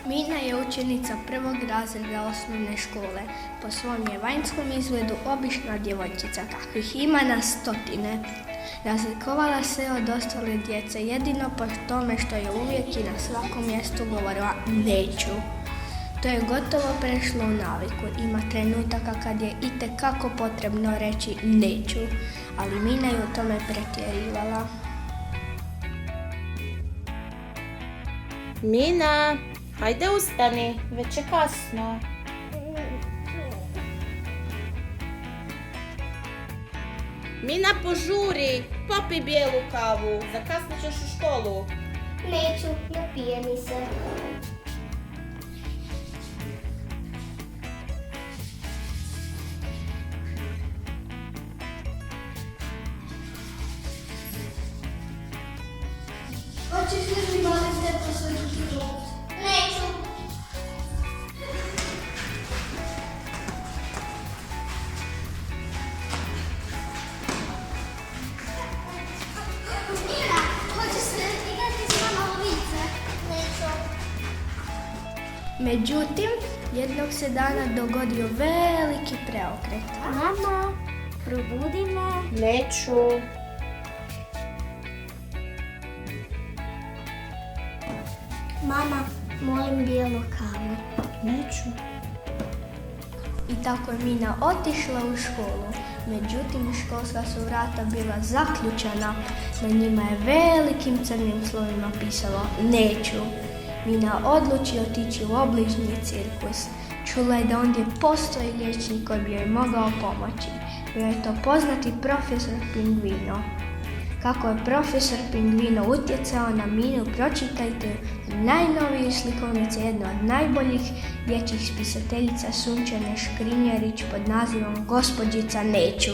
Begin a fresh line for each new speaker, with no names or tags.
Mina je učenica prvog razreda osnovne škole. Po svom je vanjskom izgledu obična djevojčica, kakvih ima na stotine. Razlikovala se od ostale djece jedino po tome što je uvijek i na svakom mjestu govorila neću. To je gotovo prešlo u naviku. Ima trenutaka kad je itekako potrebno reći neću, ali Mina je u tome pretjerivala.
Mina, hajde ustani, već je kasno. Mina, požuri, popij bijelu kavu, zakasnit ćeš u školu.
Neću, ne pije mi se. Hoćeš li mi molim te poslušati glas? Neću. Mira, hoćeš li igrati s nama lovice? Neću.
Međutim, jednog se dana dogodio veliki preokret.
Mama, probudi me.
Neću.
Mama, molim bijelu kavu.
Neću.
I tako je Mina otišla u školu. Međutim, školska su vrata bila zaključana. Na njima je velikim crnim slovima pisalo neću. Mina odluči otići u obližnji cirkus. Čula je da ondje postoji liječnik koji bi joj mogao pomoći. Bio je to poznati profesor Pingvino. Kako je profesor Pingvino utjecao na Minu, pročitajte najnoviju slikovnicu jedne od najboljih dječjih spisateljica Sunčane Škrinjarić pod nazivom Gospođica neću.